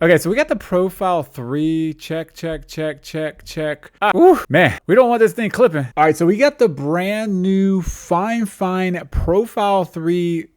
Okay, so we got the Profile 3. Check. Ooh, man, we don't want this thing clipping. All right, so we got the brand new FIFINE Profile 3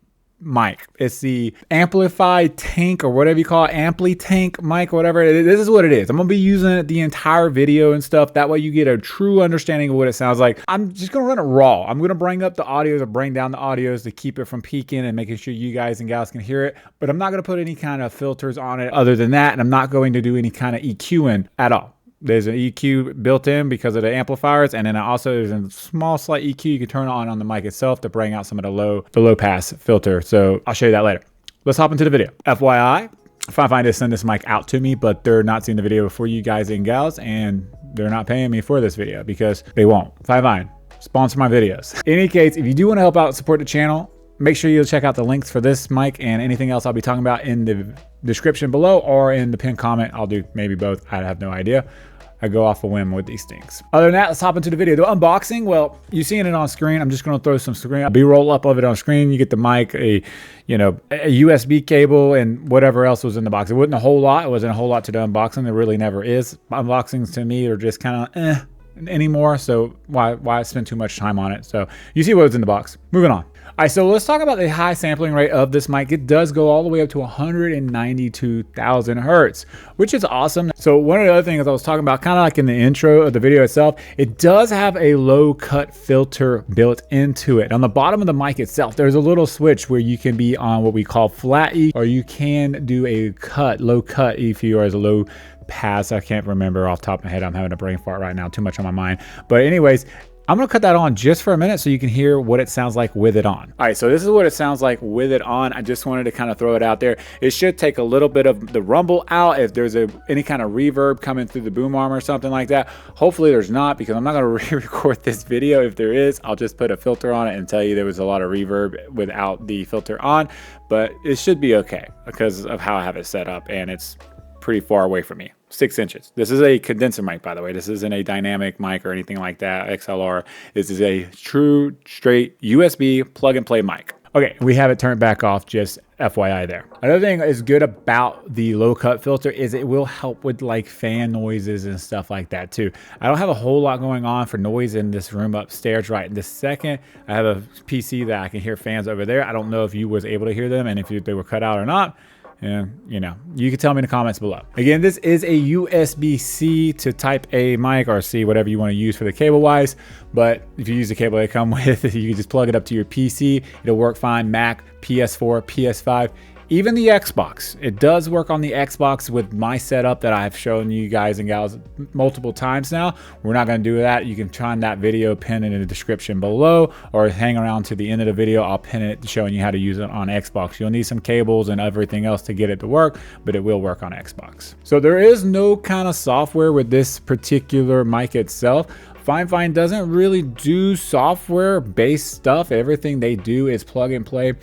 mic. It's the amplified tank, or whatever you call it, AmpliTank mic, whatever. This is what it is. I'm gonna be using it the entire video and stuff. That way you get a true understanding of what it sounds like. I'm just gonna run it raw. I'm gonna bring up the audios or bring down the audios to keep it from peaking and making sure you guys and gals can hear it. But I'm not gonna put any kind of filters on it other than that, and I'm not going to do any kind of EQing at all. There's an EQ built in because of the amplifiers, and then also there's a small slight EQ you can turn on the mic itself to bring out some of the low pass filter. So I'll show you that later. Let's hop into the video. FYI, FIFINE just send this mic out to me, but they're not seeing the video before you guys and gals, and they're not paying me for this video because they won't. FIFINE, sponsor my videos. In any case, if you do want to help out and support the channel, make sure you check out the links for this mic and anything else I'll be talking about in the description below or in the pinned comment. I'll do maybe both. I have no idea. I go off a whim with these things. Other than that, let's hop into the video. The unboxing, well, you're seeing it on screen. I'm just gonna throw some screen B-roll up of it on screen. You get the mic, a USB cable, and whatever else was in the box. It wasn't a whole lot. It wasn't a whole lot to the unboxing. There really never is. Unboxings to me are just kind of anymore. So why spend too much time on it? So you see what was in the box. Moving on. All right, so let's talk about the high sampling rate of this mic. It does go all the way up to 192,000 hertz, which is awesome. So one of the other things I was talking about, kind of like in the intro of the video itself, it does have a low cut filter built into it. On the bottom of the mic itself, there's a little switch where you can be on what we call flat E, or you can do a low cut EQ, or as a low pass. I can't remember off the top of my head. I'm having a brain fart right now, too much on my mind. But anyways, I'm gonna cut that on just for a minute so you can hear what it sounds like with it on. All right, so this is what it sounds like with it on. I just wanted to kind of throw it out there. It should take a little bit of the rumble out if there's any kind of reverb coming through the boom arm or something like that. Hopefully there's not, because I'm not gonna re-record this video. If there is, I'll just put a filter on it and tell you there was a lot of reverb without the filter on, but it should be okay because of how I have it set up, and it's pretty far away from me. 6 inches. This is a condenser mic, by the way. This isn't a dynamic mic or anything like that, XLR. This is a true, straight USB plug and play mic. Okay, we have it turned back off, just FYI there. Another thing is good about the low cut filter is it will help with like fan noises and stuff like that too. I don't have a whole lot going on for noise in this room upstairs right this second. I have a PC that I can hear fans over there. I don't know if you was able to hear them and if they were cut out or not. And you can tell me in the comments below. Again, this is a USB-C to Type A mic, or C, whatever you want to use for the cable wise. But if you use the cable they come with, you can just plug it up to your PC. It'll work fine. Mac, PS4, PS5, even the Xbox. It does work on the Xbox with my setup that I've shown you guys and gals multiple times now. We're not going to do that. You can find that video pinned in the description below, or hang around to the end of the video. I'll pin it showing you how to use it on Xbox. You'll need some cables and everything else to get it to work, but it will work on Xbox. So there is no kind of software with this particular mic itself. FIFINE doesn't really do software-based stuff. Everything they do is plug and play,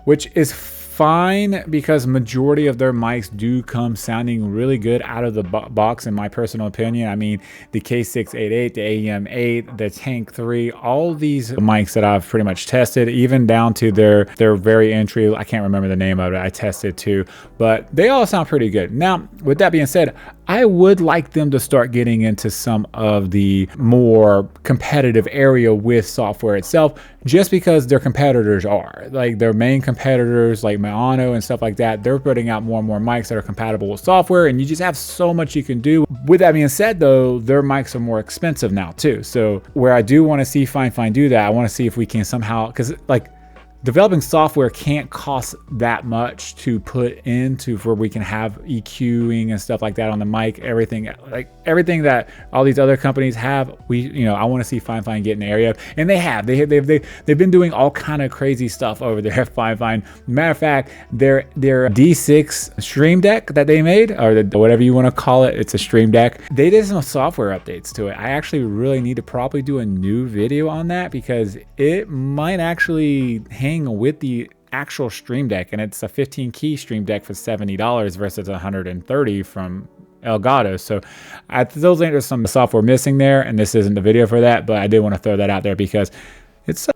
which is fine because majority of their mics do come sounding really good out of the box, in my personal opinion. I mean, the K688, the AEM8, the Tank 3, all these mics that I've pretty much tested, even down to their very entry, I can't remember the name of it, I tested too, but they all sound pretty good. Now, with that being said, I would like them to start getting into some of the more competitive area with software itself, just because their competitors are. Like their main competitors, like Maano and stuff like that, they're putting out more and more mics that are compatible with software, and you just have so much you can do. With that being said though, their mics are more expensive now too. So where I do want to see FIFINE do that, I want to see if we can somehow, because like developing software can't cost that much to put into where we can have EQing and stuff like that on the mic. Everything that all these other companies have, I want to see FIFINE get in the area, and they've been doing all kind of crazy stuff over there at FIFINE. Matter of fact, their D6 Stream Deck that they made, or whatever you want to call it, it's a Stream Deck. They did some software updates to it. I actually really need to probably do a new video on that, because it might actually hang with the actual Stream Deck, and it's a 15 key Stream Deck for $70 versus $130 from Elgato. So I still think there's some software missing there, and this isn't the video for that, but I did want to throw that out there because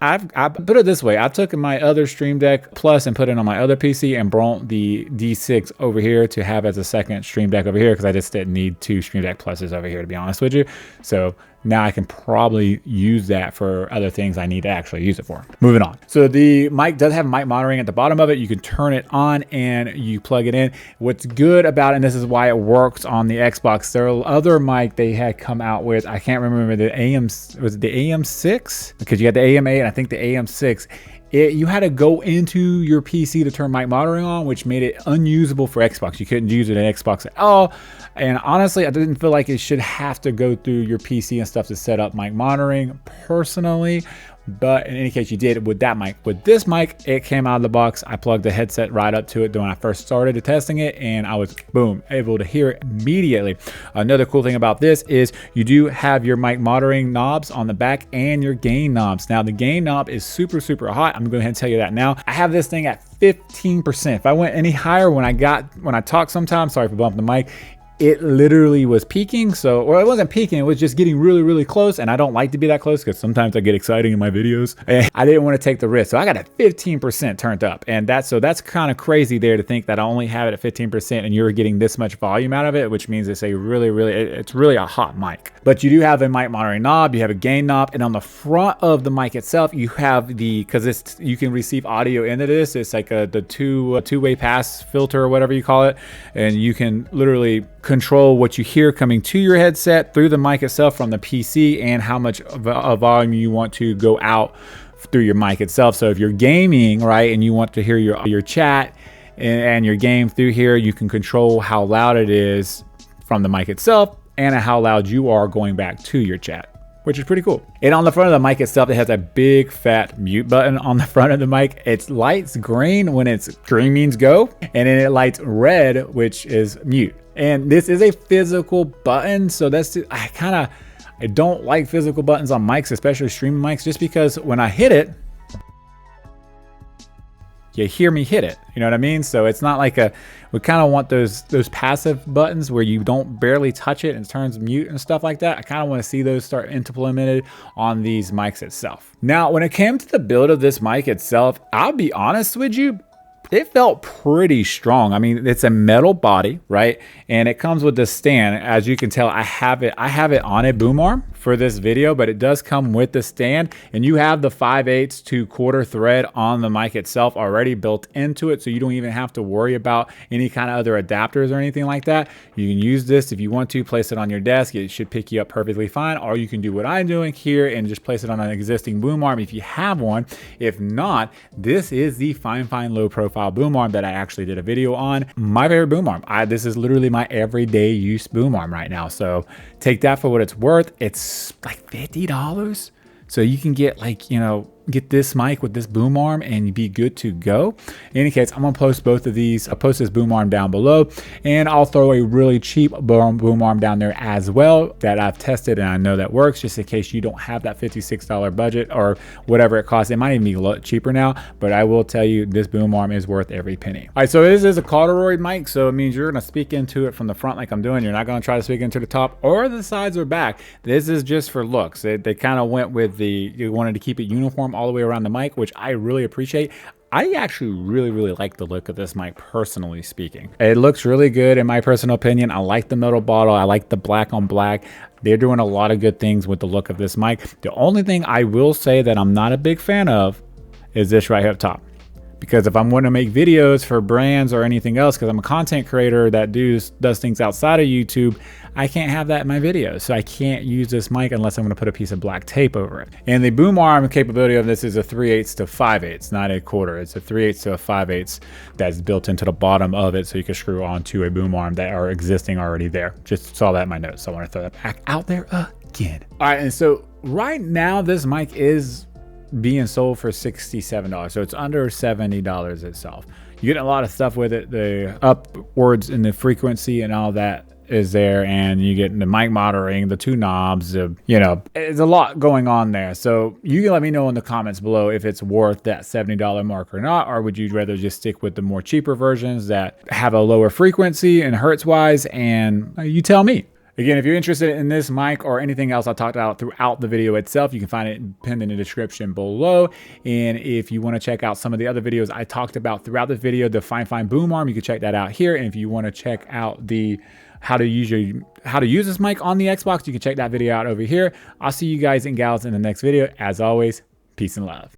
I put it this way. I took my other Stream Deck Plus and put it on my other PC and brought the D6 over here to have as a second Stream Deck over here because I just didn't need two Stream Deck Pluses over here, to be honest with you. So now I can probably use that for other things I need to actually use it for. Moving on. So the mic does have mic monitoring at the bottom of it. You can turn it on and you plug it in. What's good about it, and this is why it works on the Xbox, there are other mic they had come out with. I can't remember the was it the AM6? Because you had the AM8 and I think the AM6. You had to go into your PC to turn mic monitoring on, which made it unusable for Xbox. You couldn't use it in Xbox at all. And honestly, I didn't feel like it should have to go through your PC and stuff to set up mic monitoring personally. But in any case, you did with that mic. With this mic, it came out of the box. I plugged the headset right up to it when I first started testing it, and I was, boom, able to hear it immediately. Another cool thing about this is you do have your mic monitoring knobs on the back and your gain knobs. Now, the gain knob is super, super hot. I'm going to go ahead and tell you that now. I have this thing at 15%. If I went any higher when I talk sometimes, sorry for bumping the mic, it literally was peaking. So, or it wasn't peaking, it was just getting really, really close. And I don't like to be that close because sometimes I get exciting in my videos. And I didn't want to take the risk. So I got it 15% turned up. And that's kind of crazy there to think that I only have it at 15% and you're getting this much volume out of it, which means it's a it's really a hot mic. But you do have a mic monitoring knob, you have a gain knob, and on the front of the mic itself, you have because you can receive audio into this. It's like the two-way pass filter or whatever you call it. And you can literally control what you hear coming to your headset through the mic itself from the PC and how much of a volume you want to go out through your mic itself. So if you're gaming, right, and you want to hear your chat and your game through here, you can control how loud it is from the mic itself and how loud you are going back to your chat, which is pretty cool. And on the front of the mic itself, it has a big fat mute button on the front of the mic. It lights green when it's green means go, and then it lights red, which is mute. And this is a physical button, so I don't like physical buttons on mics, especially streaming mics, just because when I hit it, you hear me hit it. You know what I mean? So it's not like we kind of want those passive buttons where you don't barely touch it and it turns mute and stuff like that. I kind of want to see those start implemented on these mics itself. Now, when it came to the build of this mic itself, I'll be honest with you, it felt pretty strong. I mean, it's a metal body, right? And it comes with this stand. As you can tell, I have it on a boom arm for this video, but it does come with the stand, and you have the 5/8 to quarter thread on the mic itself already built into it, so you don't even have to worry about any kind of other adapters or anything like that. You can use this if you want to, place it on your desk. It should pick you up perfectly fine, or you can do what I'm doing here and just place it on an existing boom arm if you have one. If not, this is the FIFINE low profile boom arm that I actually did a video on. My favorite boom arm. This is literally my everyday use boom arm right now, so take that for what it's worth. It's like $50, so you can get get this mic with this boom arm and be good to go. In any case, I'm gonna post both of these. I'll post this boom arm down below, and I'll throw a really cheap boom arm down there as well that I've tested and I know that works, just in case you don't have that $56 budget or whatever it costs. It might even be a lot cheaper now, but I will tell you this boom arm is worth every penny. All right, so this is a corduroy mic, so it means you're gonna speak into it from the front like I'm doing. You're not gonna try to speak into the top or the sides or back. This is just for looks. They kind of went with you wanted to keep it uniform all the way around the mic, which I really appreciate. I actually really like the look of this mic, personally speaking. It looks really good in my personal opinion. I like the metal bottle. I like the black on black. They're doing a lot of good things with the look of this mic. The only thing I will say that I'm not a big fan of is this right here up top. Because if I'm going to make videos for brands or anything else, because I'm a content creator that does things outside of YouTube, I can't have that in my videos. So I can't use this mic unless I'm going to put a piece of black tape over it. And the boom arm capability of this is a 3/8 to 5/8, not a quarter. It's a 3/8 to a 5/8 that's built into the bottom of it, so you can screw onto a boom arm that are existing already there. Just saw that in my notes, so I want to throw that back out there again. All right, and so right now this mic is being sold for $67, so it's under $70 itself. You get a lot of stuff with it. The upwards in the frequency and all that is there, and you get the mic monitoring, the two knobs, there's a lot going on there. So you can let me know in the comments below if it's worth that $70 mark or not, or would you rather just stick with the more cheaper versions that have a lower frequency and hertz wise, and you tell me. Again, if you're interested in this mic or anything else I talked about throughout the video itself, you can find it pinned in the description below. And if you want to check out some of the other videos I talked about throughout the video, the FIFINE boom arm, you can check that out here. And if you want to check out the how to use this mic on the Xbox, you can check that video out over here. I'll see you guys and gals in the next video. As always, peace and love.